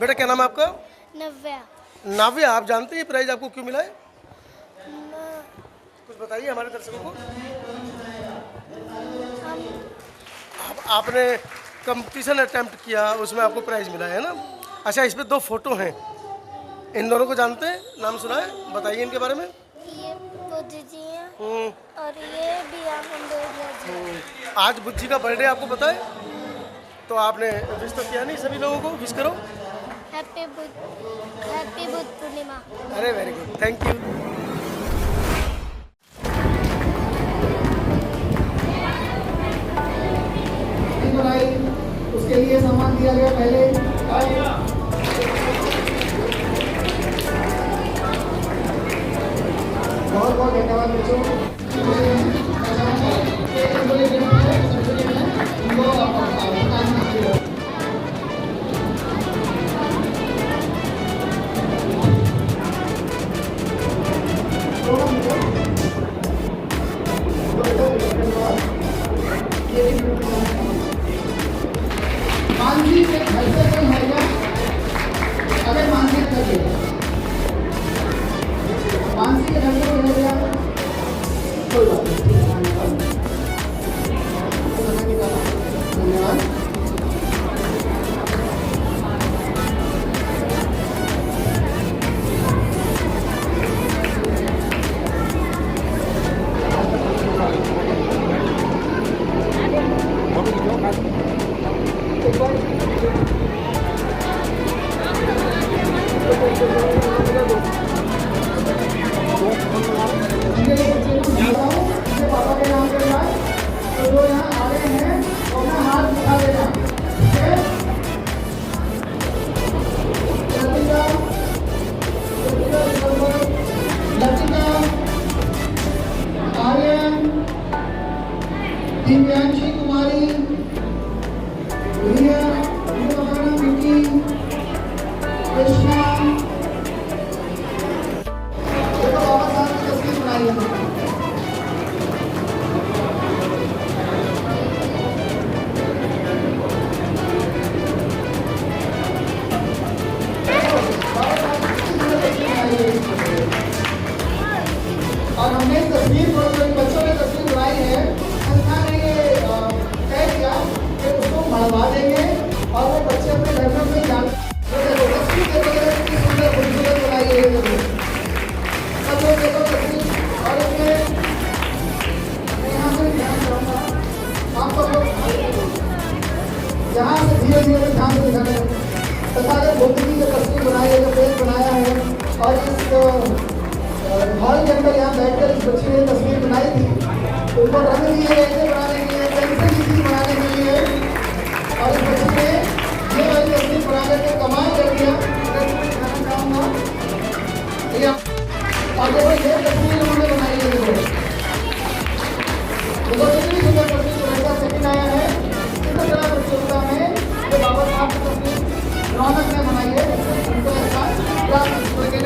बेटा क्या नाम है आपका? नव्या। नाव्या, आप जानते हैं प्राइज आपको क्यों मिला है? म- कुछ बताइए हमारे दर्शकों को। हम आपने कंपटीशन अटेम्प्ट किया, उसमें आपको प्राइज मिला है ना? अच्छा, इसमें 2 फोटो हैं, इन दोनों को जानते हैं? नाम सुना है? बताइए इनके बारे में। ये बुद्ध जी हैं हम्म, और ये बी आर अम्बेडकर जी हैं। आज बुद्ध जी का बर्थडे आपको पता है? तो आपने विश तो किया नहीं? सभी लोगों को विश करो। हैप्पी बुद्ध पूर्णिमा। अरे वेरी गुड, थैंक यू। बनाई, उसके लिए सामान दिया गया पहले। बहुत बहुत धन्यवाद बच्चों। मानसी के घर से कोई है क्या? अगर मानसी के घर से, मानसी के घर से कोई है क्या? कोई बात नहीं, धन्यवाद। पापा के नाम पे जाए तो जो यहाँ आ रहे हैं वो अपना हाथ दिखा देना, ठीक है? लतिका, लतिका, आर्यन, दिव्यांशी कुमारी, रिया, विकी, कृष्णा, देखो बाबा साहब की तस्वीर बनाई है। और हमने तस्वीर को जो बच्चों ने तस्वीर बनाई है, संस्था ने ये तय किया कि उसको मढ़वा देंगे और वो बच्चे अपने घर में अपने जान तस्वीर देखो कितनी सुंदर खूबसूरत बनाई है ये तस्वीर। सब लोग देखो तस्वीर और इसमें मैं यहाँ से ध्यान करूँगा, आप सब लोग यहाँ से धीरे धीरे ध्यान से दिखाने तथागत बुद्ध की जो तस्वीर बनाई है, जो पेज बनाया है, और इस हॉल के अंदर यहाँ बैठकर इस बच्चे ने तस्वीर बनाई थी, उनको रंग दिए ऐसे बनाने के लिए, पेंसिल की बनाने के लिए, और इस बच्चे ने ये वाली तस्वीर बना करके कमाल कर दिया। और देखो ये तस्वीर उन्होंने बनाई है, देखो कितनी सुंदर तस्वीर, लड़का सेकंड आया है इस तरह प्रतियोगिता में, जो बाबा साहब की तस्वीर रौनक ने बनाई है, उनको ऐसा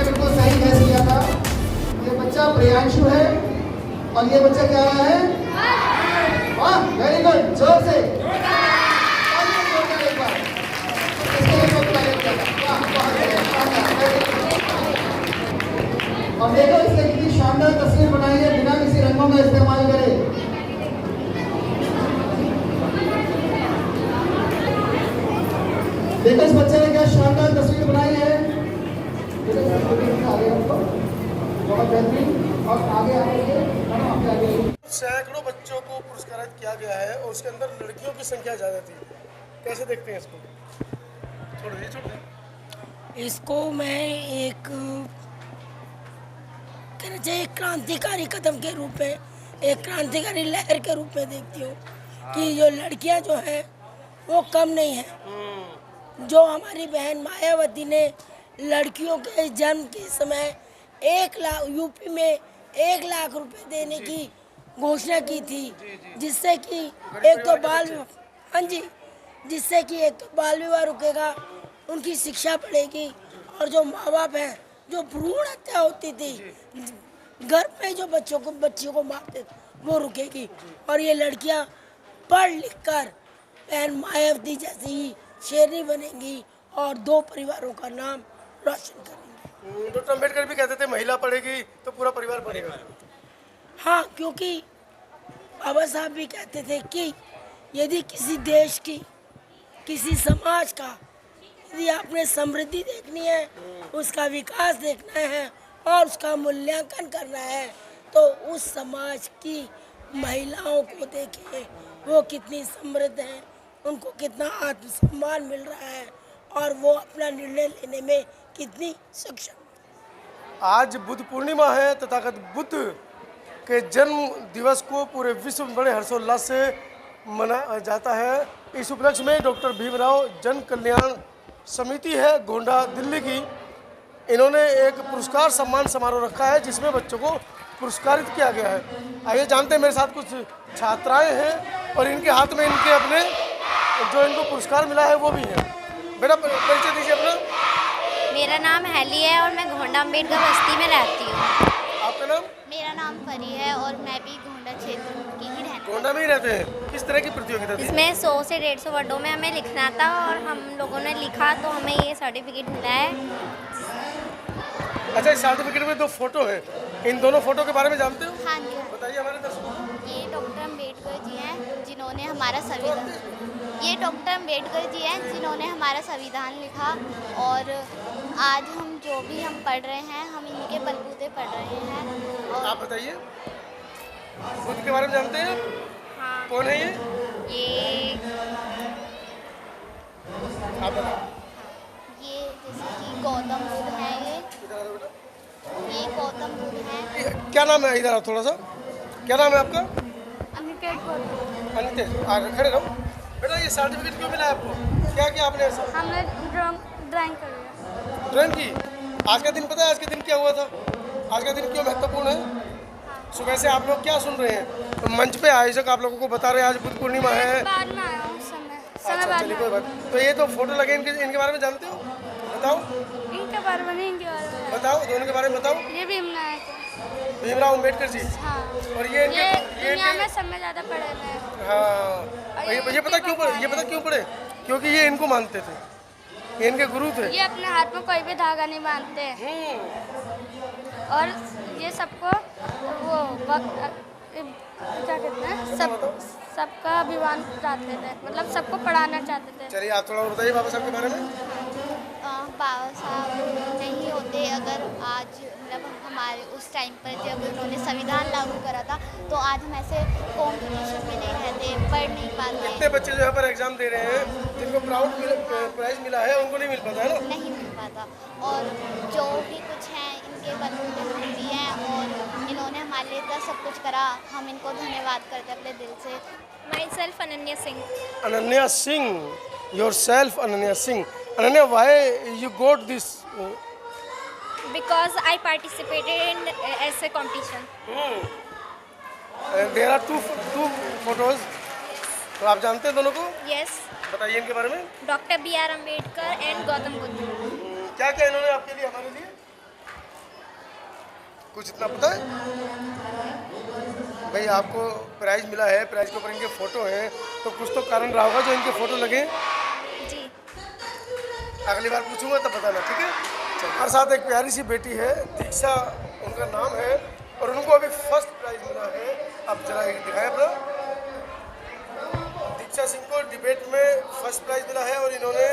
बिल्कुल सही गैस किया था। ये बच्चा प्रियांशु है और ये बच्चा क्या रहा है? वाह, वेरी गुड, जोर से एक बार। और देखो इसने कितनी शानदार तस्वीर बनाई है बिना किसी रंगों का इस्तेमाल करे। देखो इस बच्चे ने क्या शानदार तस्वीर बनाई है, बहुत बेहतरीन। और आगे आगे सैकड़ों बच्चों को पुरस्कृत किया गया है और उसके अंदर लड़कियों की संख्या ज़्यादा थी, कैसे देखते हैं इसको? छोड़ दीजिए। इसको मैं एक कहना चाहिए क्रांतिकारी कदम के रूप में, एक क्रांतिकारी लहर के रूप में देखती हूँ कि जो लड़कियाँ जो हैं वो कम नहीं है। जो हमारी बहन मायावती ने लड़कियों के जन्म के समय 1 लाख यूपी में 1 लाख रुपए देने की घोषणा की थी, जिससे कि एक तो हाँ जी, जिससे कि एक तो बाल विवाह रुकेगा, उनकी शिक्षा बढ़ेगी, और जो माँ बाप हैं जो भ्रूण हत्या होती थी घर में जो बच्चियों को मारते थे वो रुकेगी, और ये लड़कियां पढ़ लिख कर बहन मायावती जैसी ही शेरनी बनेंगी और 2 परिवारों का नाम रोशन करेंगे। डॉक्टर अम्बेडकर भी कहते थे महिला पढ़ेगी तो पूरा परिवार पढ़ेगा। हाँ, क्योंकि बाबा साहब भी कहते थे कि यदि किसी देश की, किसी समाज का, यदि आपने समृद्धि देखनी है, उसका विकास देखना है और उसका मूल्यांकन करना है, तो उस समाज की महिलाओं को देखें, वो कितनी समृद्ध हैं, उनको कितना आत्मसम्मान मिल रहा है और वो अपना निर्णय लेने में कितनी सक्षम। आज बुद्ध पूर्णिमा है, तथागत बुद्ध के जन्म दिवस को पूरे विश्व में बड़े हर्षोल्लास से मनाया जाता है। इस उपलक्ष्य में डॉक्टर भीमराव जन कल्याण समिति है गोंडा दिल्ली की, इन्होंने एक पुरस्कार सम्मान समारोह रखा है जिसमें बच्चों को पुरस्कारित किया गया है। आइए जानते हैं, मेरे साथ कुछ छात्राएं हैं और इनके हाथ में इनके अपने जो इनको पुरस्कार मिला है वो भी है। बेटा परिचय दीजिए अपना। मेरा नाम हैली है और मैं गोंडा अम्बेडकर बस्ती में रहती हूँ। आपका नाम? मेरा नाम परी है और मैं भी गोंडा क्षेत्र की ही रहती हूँ। गोंडा में ही रहते हैं। किस तरह की प्रतियोगिता थी? इसमें 100 से 150 वर्डों में हमें लिखना था और हम लोगों ने लिखा तो हमें ये सर्टिफिकेट मिला है। अच्छा, इस सर्टिफिकेट में 2 फोटो हैं, इन दोनों फोटो के बारे में जानते हो? हाँ जी, बताइए हमारे दर्शकों को। ये डॉक्टर अम्बेडकर जी हैं जिन्होंने हमारा संविधान लिखा और आज हम जो भी हम पढ़ रहे हैं हम इनके बलबूते पढ़ रहे हैं। और आप बताइए, बुद्ध के बारे में जानते हैं? हाँ, कौन है ये? आप बताओ। ये जैसे कि गौतम बुद्ध हैं, ये गौतम बुद्ध हैं। क्या नाम है? इधर आओ थोड़ा सा। क्या नाम है आपका? अनिकेत अनितेश। खड़े रहो। बेटा ये सर्टिफिकेट क्यों मिला है आपको? क्या किया आपने ऐसा? हमने ड्राइंग करी। ड्राइंग की? आज का दिन पता है आज के दिन क्या हुआ था? आज का दिन क्यों महत्वपूर्ण है? सुबह से आप लोग क्या सुन रहे हैं? तो मंच पे आयोजक आप लोगों को बता रहे हैं आज बुद्ध पूर्णिमा है। बाद में आया हूँ, समय अच्छा, चलिए कोई बात। तो ये तो फोटो लगे इनके बारे में जानते हो? बताओ। इनके बारे में नहीं, इनके बारे में बताओ, दोनों के बारे में बताओ। ये भी भीमनायक है। भीमराव अम्बेडकर जी। हाँ, और ये दुनिया में सब में ज़्यादा पढ़े हुए हैं। हाँ, ये पता क्यों पढ़े? ये पता क्यों पढ़े? क्योंकि ये इनको मानते थे, ये इनके गुरु थे। ये अपने हाथ में कोई भी धागा नहीं बांधते और ये सबको वो क्या कहते हैं, सबका अभिमान चाहते थे, मतलब सबको पढ़ाना चाहते थे। चलिए आप थोड़ा बताइए बाबा साहब के बारे में। बाबा साहब नहीं होते अगर आज, मतलब हमारे उस टाइम पर जब उन्होंने संविधान लागू करा था, तो आज हम ऐसे कॉम्पिटिशन में नहीं रहते, पढ़ नहीं पाते। कितने बच्चे जो यहाँ पर एग्जाम दे रहे हैं जिनको प्राइज मिला है, उनको नहीं मिल पाता है ना? नहीं मिल पाता। और जो भी कुछ है इनके बलबूते हम भी हैं और इन्होंने हमारे लिए इतना सब कुछ करा, हम इनको धन्यवाद करते हैं अपने दिल से। My self Ananya Singh. Ananya Singh, yourself Ananya Singh. Ananya, why you got this? Because I participated in as a competition. There are two photos. तो आप जानते हैं दोनों को? Yes. बताइए इनके बारे में। Doctor B.R. Ambedkar and Gautam Buddha. क्या क्या इन्होंने आपके लिए, हमारे लिए कुछ इतना पता है? भाई आपको प्राइज मिला है, प्राइज के ऊपर इनके फोटो हैं, तो कुछ तो कारण रहा होगा जो इनके फोटो लगे। जी, अगली बार पूछूंगा तब बताना, ठीक है? हमारे साथ एक प्यारी सी बेटी है, दीक्षा उनका नाम है और उनको अभी फर्स्ट प्राइज मिला है। आप जरा एक दिखाएं अपना। दीक्षा सिंह को डिबेट में फर्स्ट प्राइज मिला है और इन्होंने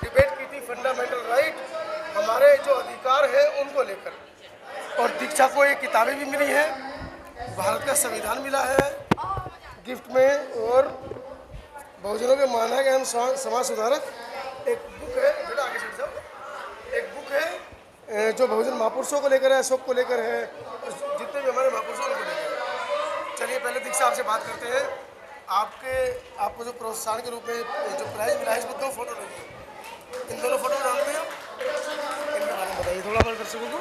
डिबेट की थी फंडामेंटल राइट, हमारे जो अधिकार है उनको लेकर। और दीक्षा को ये किताबें भी मिली हैं, भारत का संविधान मिला है गिफ्ट में, और बहुजनों के माना गया समाज सुधारक एक बुक है। बेटा आगे चढ़ जाओ। एक बुक है जो बहुजन महापुरुषों को लेकर है, अशोक को लेकर है, जितने भी हमारे महापुरुषों उनको लेकर है। चलिए पहले दीक्षा आपसे बात करते हैं। आपको जो प्रोत्साहन के रूप में जो प्राइज मिला है, इसमें 2 फोटो लगी है। इन दोनों फोटो जानते हैं? इनके बारे में बताइए थोड़ा हमारे दर्शकों को।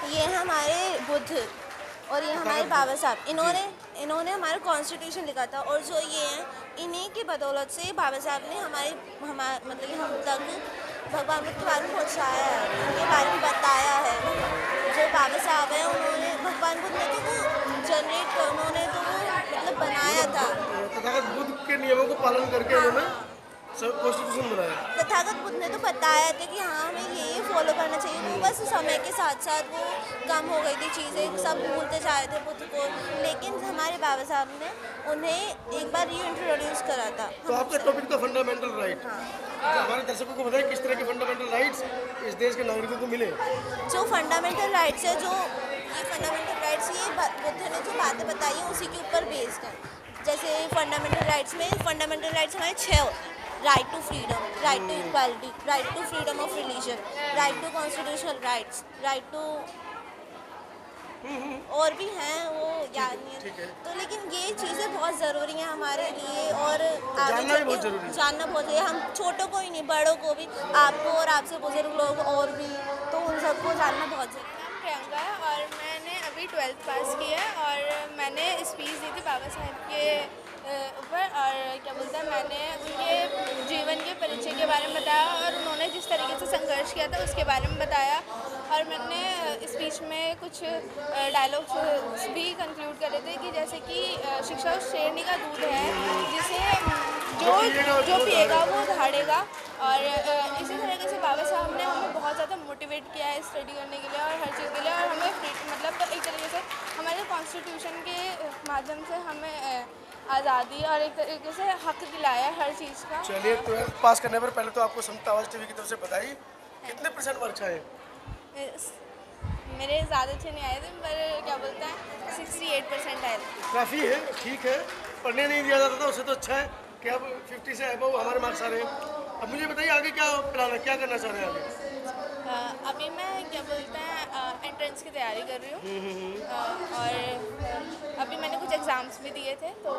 ये हमारे बुद्ध और ये हमारे बाबा साहब, इन्होंने हमारा कॉन्स्टिट्यूशन लिखा था और जो ये हैं इन्हीं की बदौलत से बाबा साहब ने मतलब कि हम तक भगवान बुद्ध के बारे में पहुँचाया है, उनके बारे में बताया है। जो बाबा साहब हैं उन्होंने भगवान बुद्ध ने तो वो जनरेट कर, उन्होंने तो वो मतलब बनाया था। तथागत बुद्ध के नियमों को पालन करके उन्होंने सब कॉन्स्टिट्यूशन बनाया। तथागत बुद्ध ने तो बताया था कि हाँ हमें ये फॉलो करना चाहिए, वो बस समय के साथ साथ वो कम हो गई थी चीज़ें, सब भूलते जा रहे थे बुद्ध को, लेकिन हमारे बाबा साहब ने उन्हें एक बार रीइंट्रोड्यूस करा था। तो आपका टॉपिक था फंडामेंटल राइट। तो हमारे दर्शकों को बताएं किस तरह के फंडामेंटल राइट्स इस देश के नागरिकों को मिले। जो फंडामेंटल राइट्स है, जो ये फंडामेंटल राइट्स, ये बुद्ध ने जो बातें बताई हैं उसी के ऊपर बेस्ड है। जैसे फंडामेंटल राइट्स में फंडामेंटल राइट्स हमारे 6 होते हैं: right to freedom, right to equality, right to freedom of religion, right to constitutional rights, right to और भी हैं वो याद नहीं है। तो लेकिन ये चीज़ें बहुत ज़रूरी हैं हमारे लिए, और जानना भी बहुत ज़रूरी है। जानना बहुत ज़रूरी है। हम छोटों को ही नहीं, बड़ों को भी, आपको और आपसे बुजुर्ग लोग और भी, तो उन सबको जानना बहुत ज़रूरी है। प्रियंका है और मैंने अभी 12th पास की है और मैंने स्पीच दी थी बाबा साहब के ऊपर, और क्या बोलते हैं, मैंने उनके जीवन के परिचय के बारे में बताया और उन्होंने जिस तरीके से संघर्ष किया था उसके बारे में बताया। और मैंने स्पीच में कुछ डायलॉग्स भी कंक्लूड करे थे कि जैसे कि शिक्षा उस शेरनी का दूध है जिसे जो पिएगा वो धाड़ेगा। और इसी तरीके से बाबा साहब ने हमें बहुत ज़्यादा मोटिवेट किया है स्टडी करने के लिए और हर चीज़ के लिए, और हमें मतलब एक तरीके से हमारे कॉन्स्टिट्यूशन के माध्यम से हमें आज़ादी और एक तरीके से हक दिलाया है हर चीज़ का। चलिए, 12th पास करने पर पहले तो आपको समता आवाज़ टीवी की तरफ से बधाई। कितने % मार्क्स आए? मेरे ज़्यादा अच्छे नहीं आए थे, पर क्या बोलते हैं 68% आए थे। काफ़ी है, ठीक है। पढ़ने नहीं दिया जाता था उससे तो अच्छा है कि अब 50 से अबव हमारे मार्क्स आ रहे हैं। अब मुझे बताइए आगे क्या प्लान है, क्या करना चाह रहे हैं आगे? अभी मैं क्या बोलते हैं एंट्रेंस की तैयारी कर रही हूँ और अभी मैंने कुछ एग्ज़ाम्स भी दिए थे, तो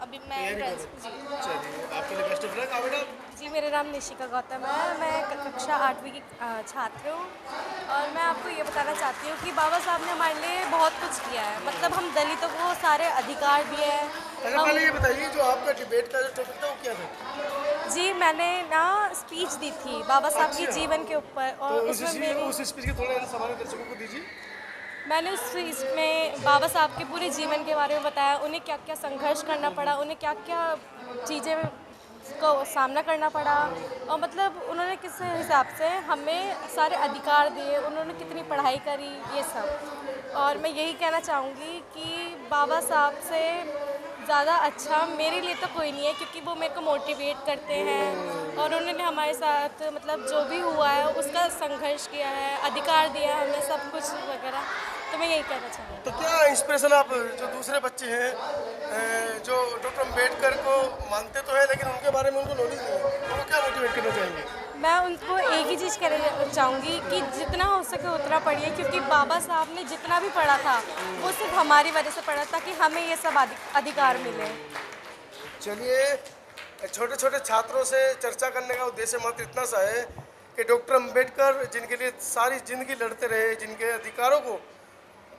अभी मैं एंट्रेंस। चलिए, आपके लिए बेस्ट ऑफ लक। आप बेटा? जी, मेरा नाम निशिका गौतम है, मैं कक्षा 8वीं की छात्र हूँ और मैं आपको ये बताना चाहती हूँ कि बाबा साहब ने हमारे लिए बहुत कुछ किया है। मतलब हम दलितों को सारे अधिकार दिए हैं। अच्छा, पहले ये बताइए जो आपका डिबेट का जो टॉपिक था वो क्या था? जी, मैंने ना स्पीच दी थी बाबा साहब के अच्छा। जीवन के ऊपर, और तो उसमें मेरी उस स्पीच के थोड़े हमारे दर्शकों को दीजिए। मैंने उस स्पीच में बाबा साहब के पूरे जीवन के बारे में बताया, उन्हें क्या क्या संघर्ष करना पड़ा, उन्हें क्या क्या चीज़ें को सामना करना पड़ा, और मतलब उन्होंने किस हिसाब से हमें सारे अधिकार दिए, उन्होंने कितनी पढ़ाई करी, ये सब। और मैं यही कहना चाहूँगी कि बाबा साहब से ज़्यादा अच्छा मेरे लिए तो कोई नहीं है, क्योंकि वो मेरे को मोटिवेट करते हैं और उन्होंने हमारे साथ मतलब जो भी हुआ है उसका संघर्ष किया है, अधिकार दिया है हमें, सब कुछ वगैरह। तो मैं यही कहना चाहूँगी। तो क्या इंस्पिरेशन आप जो दूसरे बच्चे हैं जो डॉक्टर अम्बेडकर को मानते तो हैं लेकिन उनके बारे में उनको नॉलेज नहीं है, उनको क्या मोटिवेट करना चाहेंगे? मैं उनको एक ही चीज़ कहना चाहूँगी कि जितना हो सके उतना पढ़िए, क्योंकि बाबा साहब ने जितना भी पढ़ा था वो सिर्फ हमारी वजह से पढ़ा था कि हमें ये सब अधिकार मिले। चलिए, छोटे छोटे छात्रों से चर्चा करने का उद्देश्य मात्र इतना सा है कि डॉक्टर अम्बेडकर जिनके लिए सारी ज़िंदगी लड़ते रहे, जिनके अधिकारों को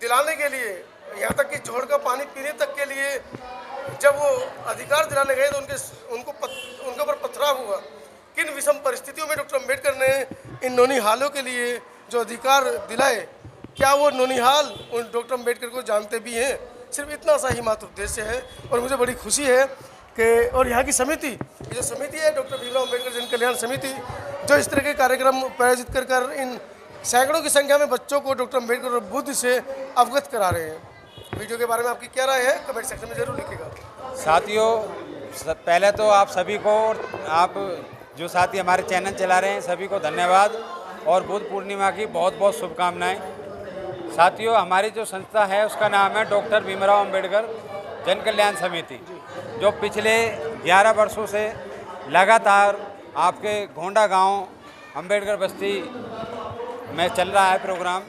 दिलाने के लिए, यहाँ तक कि जोड़ का पानी पीने तक के लिए जब वो अधिकार दिलाने गए तो उनके ऊपर पथराव हुआ। किन विषम परिस्थितियों में डॉक्टर अम्बेडकर ने इन नौनिहालों के लिए जो अधिकार दिलाए, क्या वो नौनिहाल उन डॉक्टर अम्बेडकर को जानते भी हैं? सिर्फ इतना सा ही मात्र उद्देश्य है। और मुझे बड़ी खुशी है कि और यहाँ की समिति, ये जो समिति है डॉक्टर भीमराव अम्बेडकर जन कल्याण समिति, जो इस तरह के कार्यक्रम प्रायोजित कर इन सैकड़ों की संख्या में बच्चों को डॉक्टर अम्बेडकर और बुद्ध से अवगत करा रहे हैं। वीडियो के बारे में आपकी क्या राय है कमेंट सेक्शन में ज़रूर लिखिएगा। साथियों, पहले तो आप सभी को, आप जो साथी हमारे चैनल चला रहे हैं सभी को धन्यवाद और बुद्ध पूर्णिमा की बहुत बहुत शुभकामनाएं। साथियों, हमारी जो संस्था है उसका नाम है डॉक्टर भीमराव अम्बेडकर जन कल्याण समिति, जो पिछले 11 वर्षों से लगातार आपके गोंडा गांव अम्बेडकर बस्ती में चल रहा है प्रोग्राम।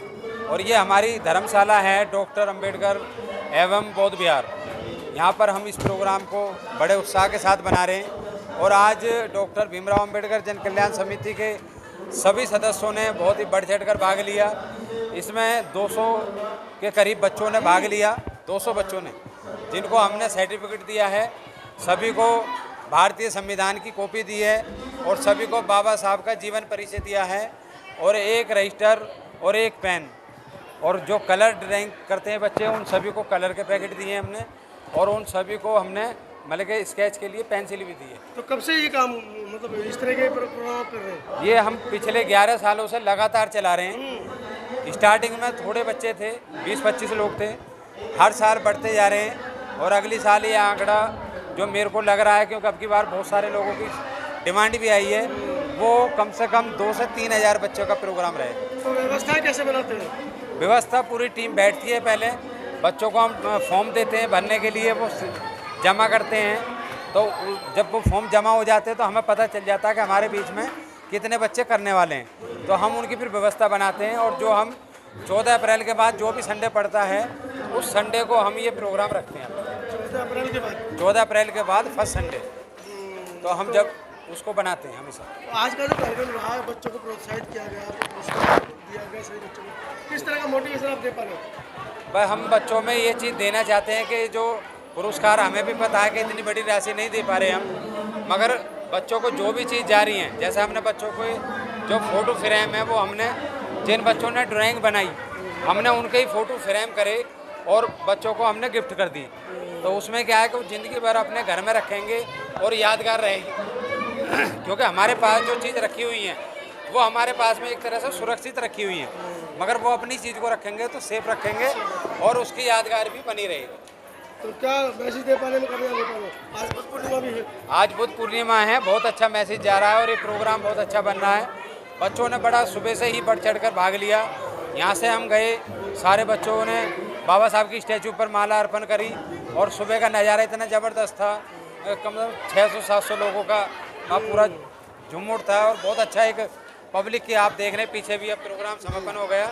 और ये हमारी धर्मशाला है डॉक्टर अम्बेडकर एवं बौद्ध विहार। यहाँ पर हम इस प्रोग्राम को बड़े उत्साह के साथ बना रहे हैं और आज डॉक्टर भीमराव अम्बेडकर जन कल्याण समिति के सभी सदस्यों ने बहुत ही बढ़ चढ़ कर भाग लिया। इसमें 200 के करीब बच्चों ने भाग लिया, 200 बच्चों ने, जिनको हमने सर्टिफिकेट दिया है। सभी को भारतीय संविधान की कॉपी दी है और सभी को बाबा साहब का जीवन परिचय दिया है और एक रजिस्टर और एक पेन, और जो कलर ड्राइंग करते हैं बच्चे उन सभी को कलर के पैकेट दिए हमने और उन सभी को हमने मतलब कि स्केच के लिए पेंसिल भी दी है। तो कब से ये काम मतलब इस तरह के प्रोग्राम आप कर रहे हैं? ये हम पिछले 11 सालों से लगातार चला रहे हैं। स्टार्टिंग में थोड़े बच्चे थे, 20-25 लोग थे, हर साल बढ़ते जा रहे हैं और अगली साल ये आंकड़ा जो मेरे को लग रहा है, क्योंकि अब की बार बहुत सारे लोगों की डिमांड भी आई है, वो कम से कम 2 से 3 हज़ार बच्चों का प्रोग्राम रहेगा। तो व्यवस्था कैसे बनाते हैं? व्यवस्था पूरी टीम बैठती है, पहले बच्चों को हम फॉर्म देते हैं भरने के लिए, वो जमा करते हैं, तो जब वो फॉर्म जमा हो जाते हैं तो हमें पता चल जाता है कि हमारे बीच में कितने बच्चे करने वाले हैं, तो हम उनकी फिर व्यवस्था बनाते हैं। और जो हम 14 अप्रैल के बाद जो भी संडे पड़ता है उस संडे को हम ये प्रोग्राम रखते हैं। 14 अप्रैल के बाद? 14 अप्रैल के बाद फर्स्ट संडे, तो हम जब उसको बनाते हैं हमेशा। आज का जो कार्यक्रम रहा है, बच्चों को प्रोत्साहित किया गया, पुरस्कार दिया गया सभी बच्चों को, किस तरह का मोटिवेशन आप दे पा रहे हो? भाई हम बच्चों में ये चीज़ देना चाहते हैं कि जो पुरस्कार, हमें भी पता है कि इतनी बड़ी राशि नहीं दे पा रहे हम, मगर बच्चों को जो भी चीज़ जा रही हैं, जैसे हमने बच्चों को जो फ़ोटो फ्रेम है वो हमने, जिन बच्चों ने ड्राइंग बनाई हमने उनके ही फ़ोटो फ्रेम करे और बच्चों को हमने गिफ्ट कर दी। तो उसमें क्या है कि वो ज़िंदगी भर अपने घर में रखेंगे और यादगार रहेगी, क्योंकि हमारे पास जो चीज़ रखी हुई है वो हमारे पास में एक तरह से सुरक्षित रखी हुई है, मगर वो अपनी चीज़ को रखेंगे तो सेफ रखेंगे और उसकी यादगार भी बनी रहेगी। तो क्या मैसेज दे पाने में कामयाब हो पा रहे हो? आज बुद्ध पूर्णिमा भी है। आज बुद्ध पूर्णिमा है, बहुत अच्छा मैसेज जा रहा है और ये प्रोग्राम बहुत अच्छा बन रहा है। बच्चों ने बड़ा सुबह से ही बढ़ चढ़ कर भाग लिया। यहाँ से हम गए, सारे बच्चों ने बाबा साहब की स्टैचू पर माला अर्पण करी और सुबह का नज़ारा इतना ज़बरदस्त था, कम से कम 600-700 लोगों का वहाँ पूरा झूम उठता है और बहुत अच्छा एक पब्लिक की आप देख रहे हैं। पीछे भी अब प्रोग्राम समापन हो गया।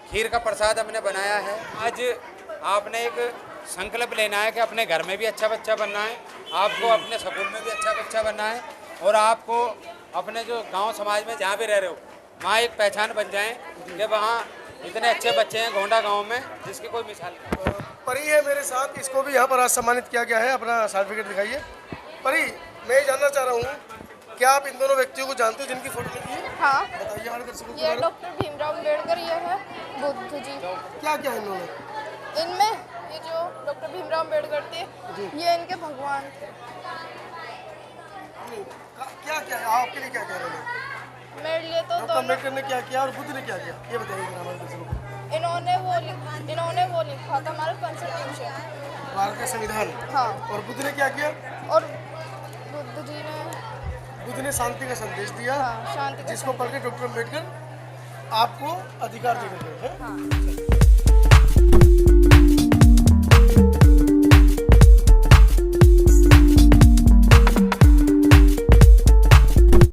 खीर का प्रसाद हमने बनाया है। आज आपने एक संकल्प लेना है कि अपने घर में भी अच्छा बच्चा बनना है, आपको अपने स्कूल में भी अच्छा बच्चा बनना है और आपको अपने जो गांव समाज में जहाँ भी रह रहे हो वहाँ एक पहचान बन जाए कि वहाँ इतने अच्छे बच्चे हैं गोंडा गांव में जिसकी कोई मिसाल नहीं। परी है मेरे साथ, इसको भी यहाँ पर आज सम्मानित किया गया है। अपना सर्टिफिकेट दिखाइए। परी, मैं ये जानना चाह रहा हूँ, क्या आप इन दोनों व्यक्तियों को जानते हो जिनकी फोटो लगी है? हाँ, बताइए हमारे दर्शकों को। ये डॉक्टर भीमराव अम्बेडकर, ये है बुद्ध जी। क्या क्या है इन्होंने? इनमें ये जो डॉक्टर भीमराव अम्बेडकर थे, ये इनके भगवान थे। क्या क्या है आपके लिए, क्या क्या है? मेरे लिए तो डॉक्टर अम्बेडकर ने क्या किया और बुद्ध ने क्या किया, ये बताइए हमारे दर्शकों को। इन्होंने वो लिखा था हमारा कॉन्स्टिट्यूशन, भारत का संविधान। हाँ। और बुद्ध ने क्या किया? और बुद्ध जी ने शांति का संदेश दिया। हाँ, शांति का, जिसको पढ़ के डॉक्टर अम्बेडकर आपको अधिकार दे गए हैं। हाँ।